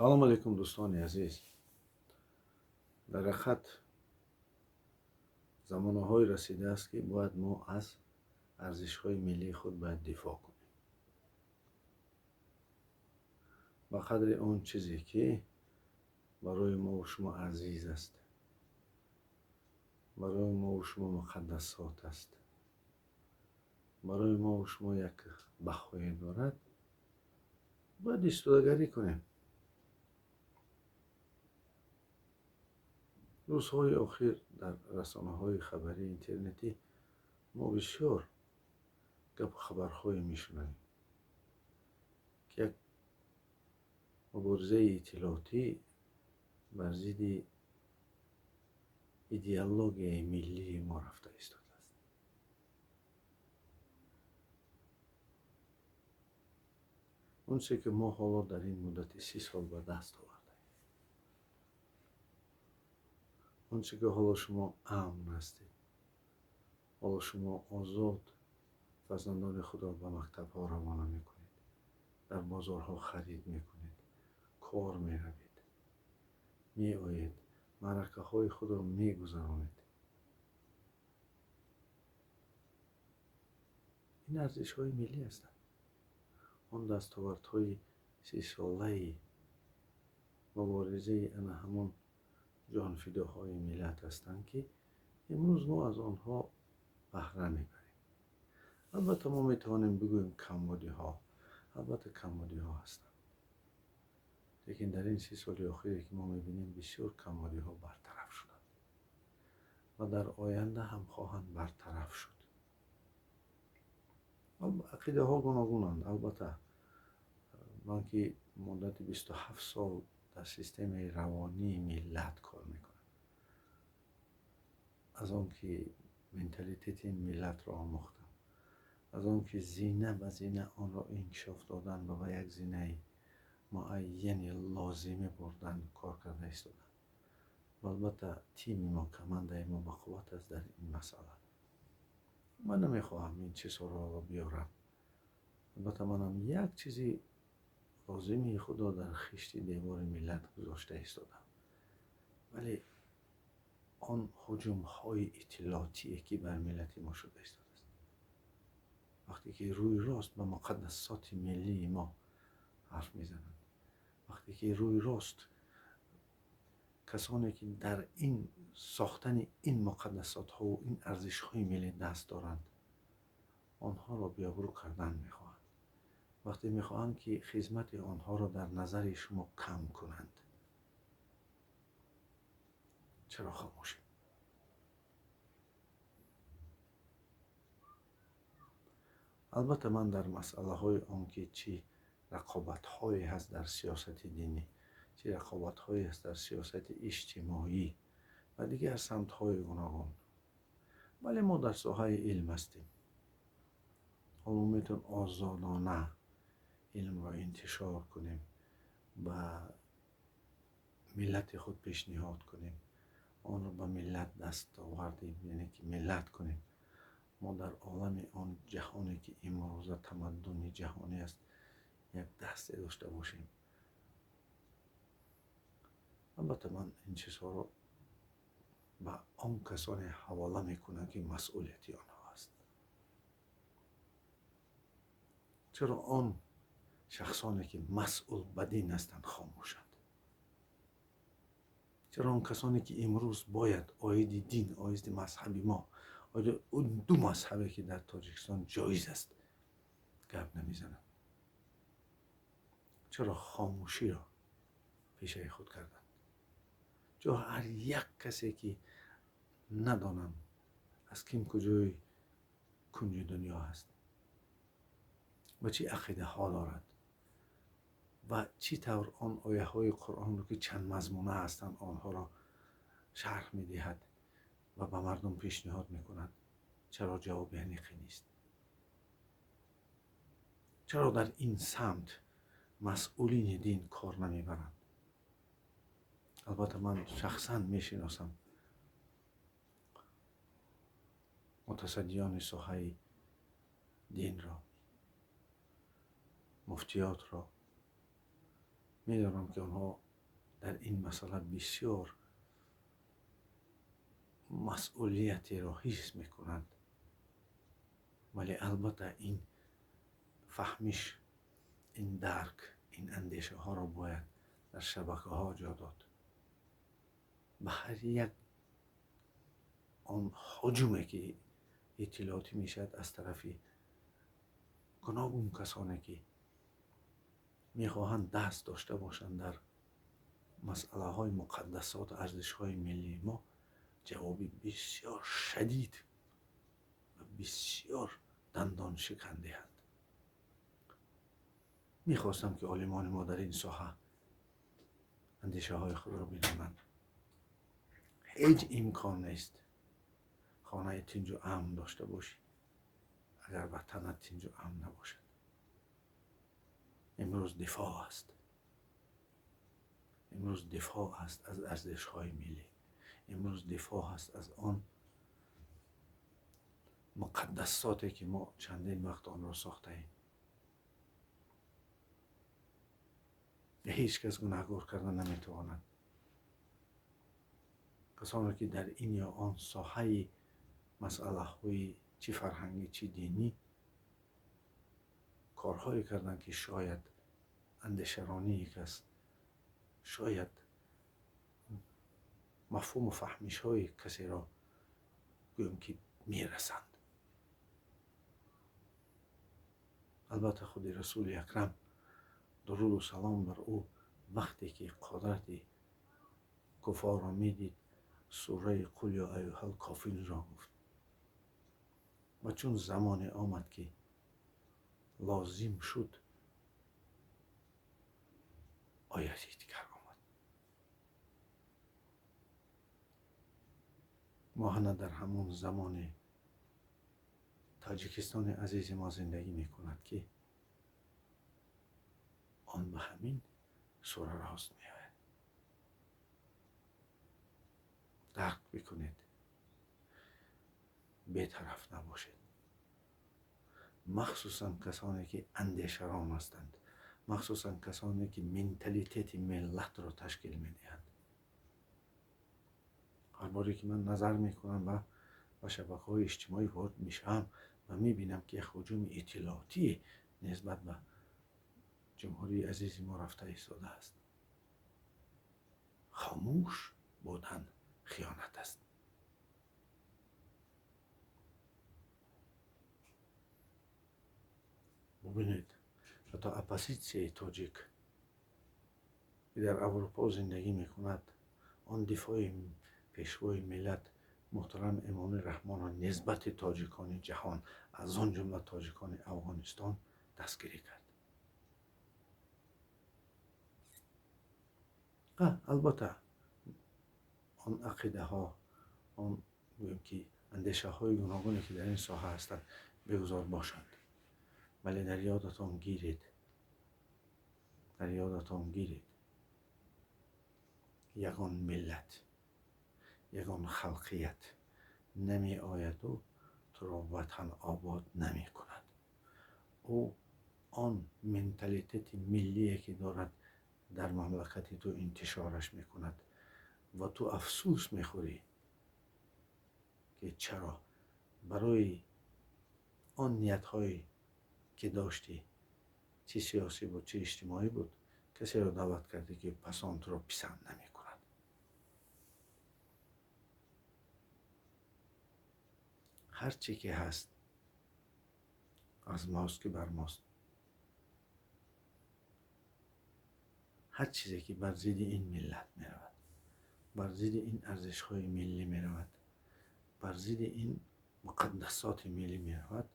салом алейкум дӯстони азиз. дар ҳақиқат замонаҳое расидааст ки бояд мо аз арзишҳои миллии худ бояд дифоъ кунем ба қадри он чизе ки барои мову шумо азиз аст, барои мову шумо муқаддасот аст, барои мову шумо як баҳое дорад, бояд истодагарӣ кунем. рӯзҳои охир дар расонаҳои хабарии интернетӣ мо бисёр гапу хабарҳое мешунавем ки як муборизаи иттилоотӣ бар зидди идеологияи миллии мо рафта истодааст. он чизе ки мо ҳоло дар ин муддати 30 сол ба даст овардаем, он чизе ки ҳоло шумо амн ҳастед, ҳоло шумо озод фарзандони худро ба мактабҳо равона мекунед, дар бозорҳо харид мекунед, кор меравед, меоед, маъракаҳои худро мегузаронед. ин арзишҳои миллӣ ҳастанд. он дастовардҳои 30-солаи муборизаи ана ҳамон ҷонфидоҳои миллат ҳастанд ки имрӯз мо аз онҳо баҳра мебарем. албатта мо метавонем бигӯем камбудиҳо, албатта камбудиҳо ҳастанд, лекин дар ин 30 соли охире ки мо мебинем бисёр камбудиҳо бартараф шуданд ва дар оянда ҳам хоҳанд бартараф шуд. ақидаҳо гуногунанд. албатта ман ки муддати 27 сол дар системаи равонии миллат кор мекунам. аз он ки менталитети миллатро омӯхтам, аз он ки зина ба зина онро инкишоф додан ва ба як зинаи муайяни лозима бурдан кор карда истодам. албатта тими мо, командаи мо бақувват аст дар ин масъала. ман намехоҳам ин чизҳоро биёрам. албатта манам як чизи лозимии худро дар хишти девори миллат гузошта истодам, вале он ҳуҷумҳои иттилоотие ки бар миллати мо шуда истодааст, вақте ки рӯи рост ба муқаддасоти миллии мо ҳарф мезананд, вақте ки рӯи рост касоне ки дар ин сохтани ин муқаддасотҳову ин арзишҳои миллӣ даст доранд, онҳоро биобрӯ кардан мехоҳанд. вақте мехоҳанд ки хизмати онҳоро дар назари шумо кам кунанд, чаро хомӯшем? албатта ман дар масъалаҳои он ки чӣ рақобатҳое ҳаст дар сиёсати динӣ, чӣ рақобатҳое ҳаст дар сиёсати иҷтимоӣ ва дигар самтҳои гуногун, вале мо дар соҳаи илм ҳастем. ҳоло метавонем озодона илмро интишор кунем, ба миллати худ пешниҳод кунем, онро ба миллат дастовардем, яъне ки миллат кунем. мо дар олами он ҷаҳоне ки имрӯза тамаддуни ҷаҳонӣ аст, як дасте дошта бошем. албатта ман ин чизҳоро ба он касоне ҳавола мекунам ки масъулияти онҳо аст. чаро он шахсоне ки масъул ба дин ҳастанд хомӯшанд? чаро он касоне ки имрӯз бояд оиди дин, оиди мазҳаби мо, он ду мазҳабе ки дар Тоҷикистон ҷоиз аст, гап намезананд? чаро хомӯширо пешаи худ карданд? чаро ҳар як касе ки надонам аз ким куҷои кунҷи дунё ҳаст ва чӣ ақидаҳо дорад ва чӣ тавр он ояҳои Қуръонро ки чанд мазмуна ҳастанд онҳоро шарҳ медиҳад ва ба мардум пешниҳод мекунад, чаро ҷавоби ҳаниқӣ нест? чаро дар ин самт масъулини дин кор намебаранд? албатта ман шахсан мешиносам мутасаддиёни соҳаи динро, муфтиётро, میدانم که آنها در این مسئله بسیار مسئولیتی را حس میکنند، ولی البته این فهمش، این درک، این اندیشه ها را باید در شبکه ها جا داد. به هر یک آن هجومی که اطلاعاتی میشد از طرف گوناگون کسانی که میخواهند دست داشته باشند در مسئله های مقدسات و ارزش های ملی ما، جوابی بسیار شدید و بسیار دندان شکن دهند. میخواستم که عالمان ما در این ساحه اندیشه های خود را بدانند. هیچ امکان نیست خانه تنج و امن داشته باشی اگر وطن تنج و امن نباشد. امروز دفاع است، امروز دفاع است از ارزش های ملی، امروز دفاع است از آن مقدساتی که ما چندین وقت آن را ساخته ایم. هیچ کس گناهکار کردن نمیتواند. کسانی که در این یا آن ساحه مسئله های چی فرهنگی چی دینی کارهایی کردن که شاید اندیشرانی یک است، شاید مفهوم و فهمش های کسی را گویم که میرسند. البته خود رسول اکرم درود و سلام بر او وقتی که قدرت کفار را میدید سوره قل یا ایها الکافرون را گفت و چون زمان آمد که لازم شد آیتی دیگر آمد. ماهنه در همون زمان تاجیکستان عزیز ما زندگی میکند که آن به همین سوره راست میآید. درک بکنید، بی‌طرف نباشید. مخصوصا کسانی که اندیشران هستند، مخصوصا کسانی که منتالیتیت ملت را تشکیل میدهند. هر باری که من نظر میکنم و شبکه‌های اجتماعی وارد میشم و میبینم که یک هجوم اطلاعاتی نسبت به جمهوری عزیز ما رفته ایستاده است، خاموش بودن خیانت است. ببینید حتی اپوزیسیون تاجیک که در اروپا زندگی میکند، آن دفاع پیشوای ملت محترم امام رحمان را نسبت تاجیکان جهان از آن جمله تاجیکان افغانستان دستگیری کرد. البته آن عقیده ها، آن گویم که اندیشه های گوناگونی که در این ساحه هستند بگذار باشند، ولی در یادتان گیرید، یگان ملت، یگان خلقیت نمی آید و تو را وطن آباد نمی کند. او آن منتالیتت ملی که دارد در مملکت تو انتشارش می کند و تو افسوس می خوری که چرا برای آن نیت هایی که داشتی، چه سیاسی بود چه اجتماعی بود، کسی را دعوت کردی که پس آن تو را پسند نمی کند. هر چی که هست از ماست که بر ماست. هر چیزی که بر ضد این ملت می رود، بر ضد این ارزش های ملی می رود، بر ضد این مقدسات ملی می رود،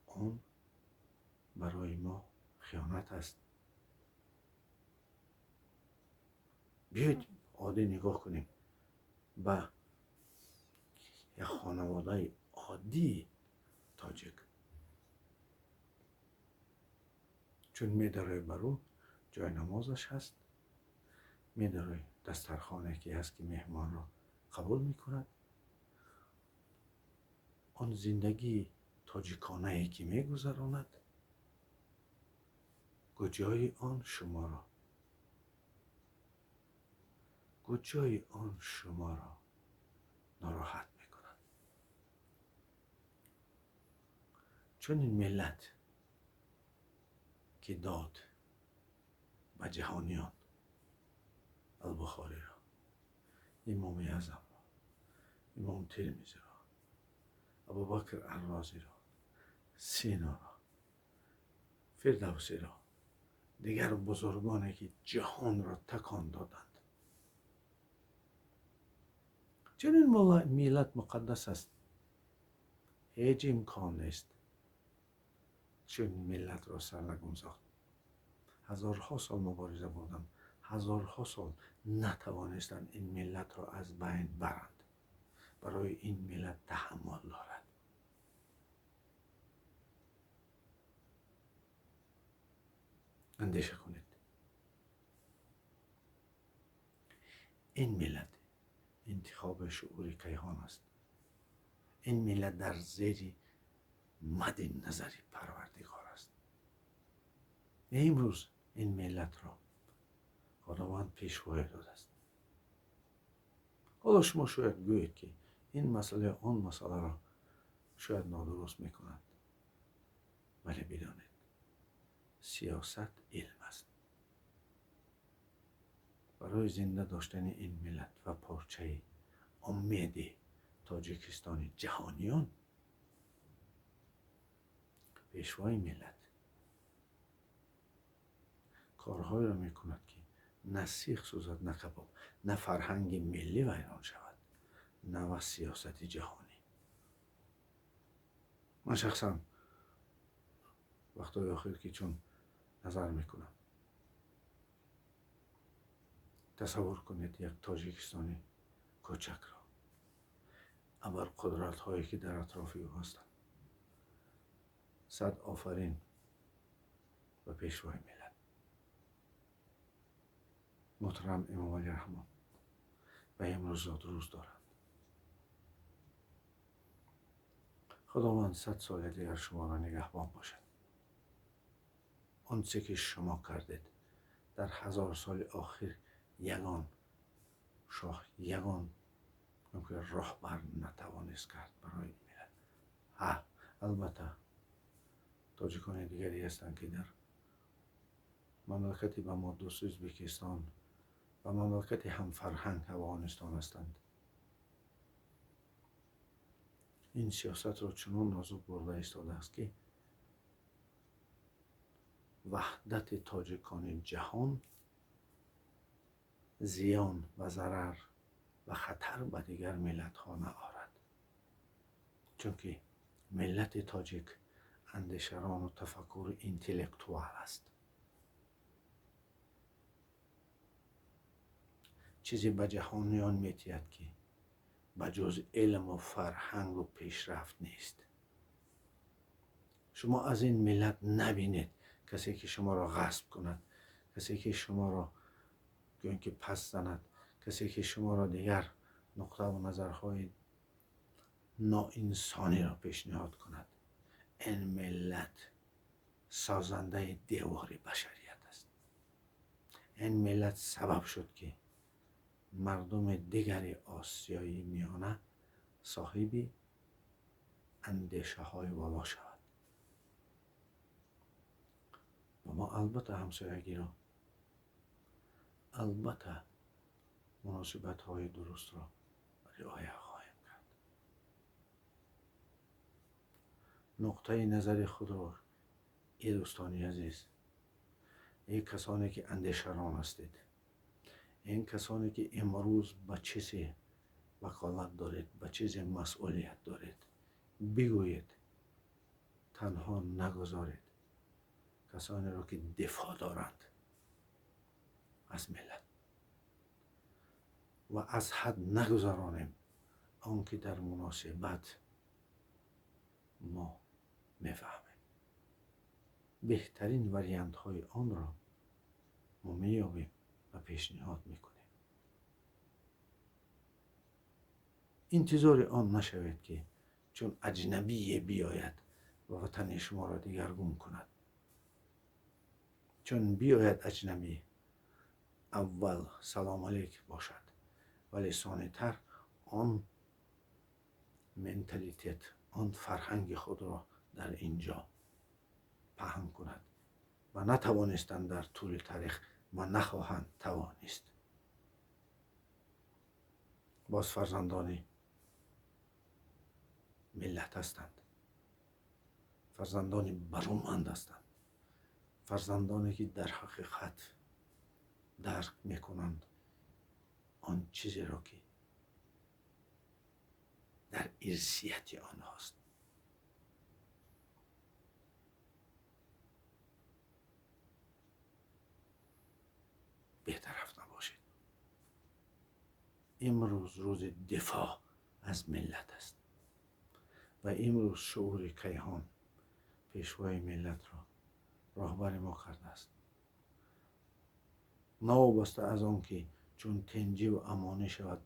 آن برای ما خیانت است. بیایید عادی نگاه کنیم به یک خانواده عادی تاجیک. چون میداره برو جای نمازش هست، میداره دسترخانه که هست که مهمان را قبول میکند، آن زندگی تاجیکانه ای که میگذراند کجای آن شما را ناراحت میکنند؟ چون این ملت که داد و جهانیان البخاری را، امام اعظم را، امام ترمذی را، ابوبکر الرازی را، سینا را، فردوسی را، دیگر بزرگانی که جهان را تکان دادند. چون این میلت مقدس است، هیچ امکان نیست چون ملت را سرنگون ساخت. هزارها سال مبارزه بردند، هزارها سال نتوانستند این ملت را از بین برند. برای این ملت تحمل دارد. اندیشه کنید. این ملت انتخاب شعور کیهان است. این ملت در زیر مد نظر پروردگار است. امروز این ملت را خداوند پیشوای داده است. حالا شما شاید گویید که این مسئله آن مسئله را شاید نادرست میکنند، ولی بدانید سیاست علم است. برای زنده داشتن این ملت و پارچه امید تاجیکستان جهانیان، پیشوای ملت کارهایی را میکند که نه سیخ سوزد، نه کباب، نه فرهنگ ملی ویران شود، نه و سیاست جهانی. من شخصا وقتای آخر که چون نظر میکنم، تصور کنید یک تاجیکستانی کوچک را، ابر قدرت هایی که در اطراف او هستند، 100 آفرین و پیشوای ملت محترم امام علی رحمان و امروز روز دارند. خداوند 100 سال دیگر شما را نگهبان باشد. آنچه که شما کردید در 1000 سال آخر، یگان شاه، یگان راهبر نتوانست کرد برای ملت. البته تاجیکان دیگری هستند که در مملکتی به ما دوست ازبکستان و مملکتی هم فرهنگ افغانستان هستند. این سیاست را چنان نازک برده ایستاده است که وحدت تاجیکان جهان زیان و ضرر و خطر به دیگر ملت ها نآرد. چون که ملت تاجیک اندیشران و تفکر انتلکتوال است. چیزی به جهانیان میتید که بجز علم و فرهنگ و پیشرفت نیست. شما از این ملت نبینید کسی که شما را غصب کند، کسی که شما را گوین که پس زند، کسی که شما را دیگر نقطه و نظرهای ناانسانی را پیشنهاد کند. این ملت سازنده دیوار بشریت است. این ملت سبب شد که مردم دیگری آسیایی میانه صاحب اندیشه های والا شود. و ما البته همسایگی را، البته مناسبت های درست را رعایت خواهیم کرد. نقطه نظر خود را ای دوستانی عزیز، ای کسانی که اندیشران هستید، این کسانی که امروز به چیزی وکالت دارید، به چیزی مسئولیت دارید، بگویید، تنها نگذارید کسانی را که دفاع دارند از ملت و از حد نگذرانیم آنکه در مناسبت ما میفهمیم. بهترین وریانت های آن را ما مییابیم و پیشنهاد میکنیم. انتظار آن نشوید که چون اجنبی بیاید و وطن شما را دیگرگون کند. چون بیاید اجنبی اول سلام علیک باشد، ولی ثانی تر آن منتالیتت، آن فرهنگ خود را در اینجا پهن کند و نتوانستند در طول تاریخ و نخواهند توانست. باز فرزندان ملت هستند، فرزندان برومند هستند، فرزندانی که در حقیقت درک میکنند آن چیزی را که در ارثیت آنهاست. بی‌طرف نباشید. امروز روز دفاع از ملت است و امروز شعور کیهان پیشوای ملت را راهبر ما کرده است. نوابسته از آن که چون تنجی و امانه شود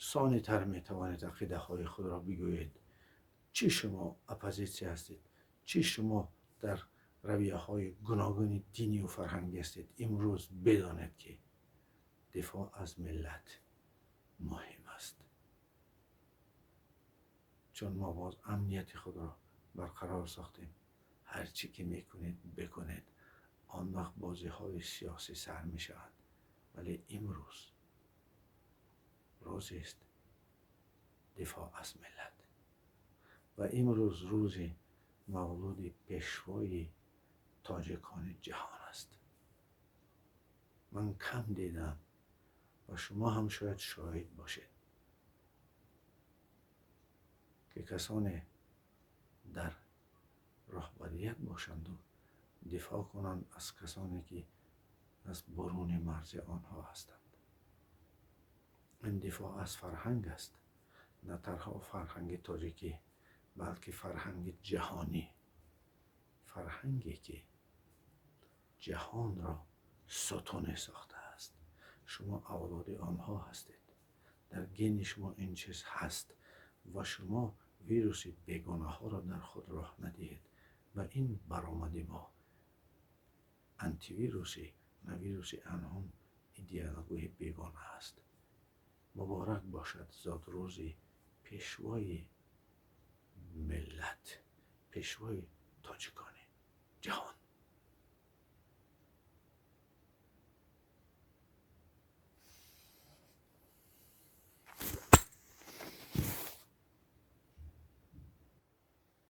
ثانی تر می توانید عقیده های خود را بگویید. چی شما اپوزیسی هستید، چی شما در رویه های گوناگون دینی و فرهنگی هستید. امروز بدانید که دفاع از ملت مهم است، چون ما باز امنیت خود را برقرار ساختیم. هر چی که میکنید بکنید، آن وقت بازی های سیاسی سر می شود. ولی امروز روزی است دفاع از ملت و امروز روز مولود پیشوای تاجکان جهان است. من کم دیدم و شما هم شاید شاهد باشید که کسانی در رهبریت باشند و دفاع کنند از کسانی که از برون مرز آنها هستند. این دفاع از فرهنگ است، نه تنها فرهنگ تاجیکی بلکه فرهنگ جهانی، فرهنگی که جهان را ستون ساخته است. شما اولاد آنها هستید، در گین شما این چیز هست و شما ویروس بیگانه ها را در خود راه ندهید و این برآمد ما انتی ویروسی، نه ویروس انهم ایدئولوژی بیگانه است. مبارک باشد زاد روز پیشوای ملت، پیشوای تاجکان جهان.